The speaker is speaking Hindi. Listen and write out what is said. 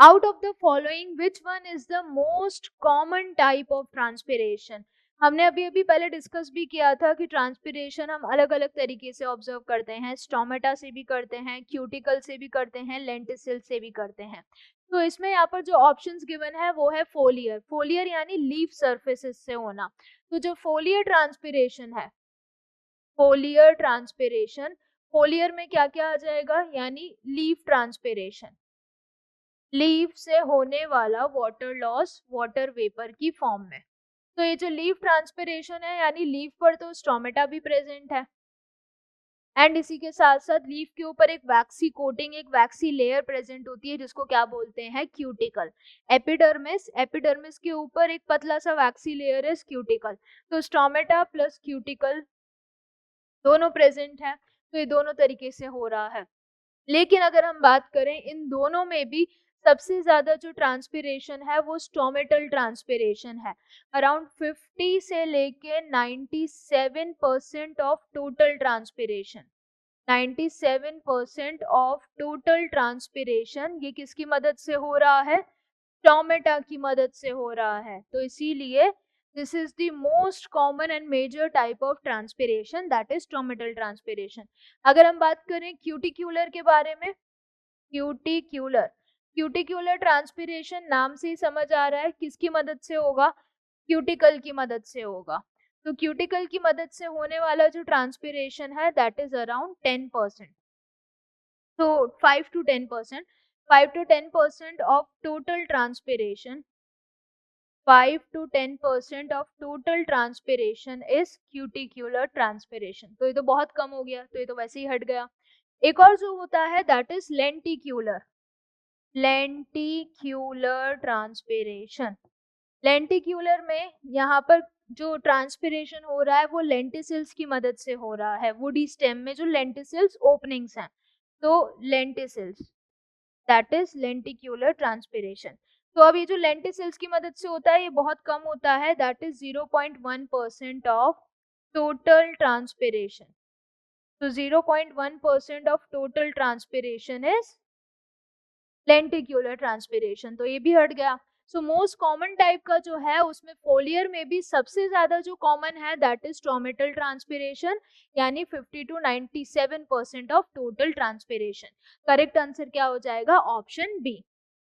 Out of the following which one is the most common type of transpiration. हमने अभी अभी पहले डिस्कस भी किया था कि ट्रांसपिरेशन हम अलग अलग तरीके से ऑब्जर्व करते हैं, स्टोमेटा से भी करते हैं, क्यूटिकल से भी करते हैं, लेंटिसिल से भी करते हैं। तो इसमें यहाँ पर जो ऑप्शंस गिवन है वो है फोलियर, फोलियर यानी लीफ सरफेसेस से होना। तो जो फोलियर ट्रांसपिरेशन है, फोलियर ट्रांसपिरेशन, फोलियर में क्या क्या आ जाएगा, यानी लीफ ट्रांसपिरेशन, लीफ से होने वाला वाटर लॉस वाटर वेपर की फॉर्म में। तो ये जो लीफ ट्रांसपिरेशन है यानी लीफ पर तो स्टोमेटा भी प्रेजेंट है, एंड इसी के साथ साथ लीफ के ऊपर एक वैक्सी कोटिंग, एक वैक्सी लेयर प्रेजेंट होती है जिसको क्या बोलते हैं, क्यूटिकल। एपिडर्मिस, एपिडर्मिस के ऊपर एक पतला सा वैक्सी लेयर है, क्यूटिकल। तो स्टोमेटा प्लस क्यूटिकल दोनों प्रेजेंट है, तो ये दोनों तरीके से हो रहा है। लेकिन अगर हम बात करें इन दोनों में भी सबसे ज्यादा जो ट्रांसपिरेशन है वो स्टोमेटल ट्रांसपिरेशन है। अराउंड 50 से लेके 97% of total transpiration, 97% of total transpiration ये किसकी मदद से हो रहा है, स्टोमेटा की मदद से हो रहा है। तो इसीलिए this is the most common and major type of transpiration, that is stomatal transpiration. अगर हम बात करें क्यूटिक्यूलर के बारे में, क्यूटिक्यूलर, क्यूटिक्यूलर ट्रांसपिरेशन नाम से ही समझ आ रहा है किसकी मदद से होगा, क्यूटिकल की मदद से होगा। तो क्यूटिकल की मदद से होने वाला जो ट्रांसपिरेशन है दैट इज अराउंड 10%। तो 5 to 10%, 5 to 10% of total transpiration, 5 to 10% of total transpiration is cuticular transpiration। तो ये तो बहुत कम हो गया, तो ये तो वैसे ही हट गया। एक और जो होता है दैट इज लेंटिक्यूलर, लेंटिक्यूलर ट्रांसपिरेशन। लेंटिक्यूलर में यहाँ पर जो ट्रांसपिरेशन हो रहा है वो लेंटिसिल्स की मदद से हो रहा है, वुडी स्टेम में जो लेंटिसिल्स ओपनिंग्स हैं, तो लेंटिसिल्स, दैट इज लेंटिक्यूलर ट्रांसपिरेशन। तो अब ये जो लेंटिसिल्स की मदद से होता है ये बहुत कम होता है, that is 0.1% of total transpiration. तो 0.1% of total transpiration is लेंटिक्यूलर transpiration, तो ये भी हट गया। सो मोस्ट कॉमन टाइप का जो है उसमें फोलियर में भी सबसे ज्यादा जो कॉमन है दैट इज स्टोमेटल ट्रांसपिरेशन, यानी 50 to 97% of total transpiration. Correct answer क्या हो जाएगा, ऑप्शन बी।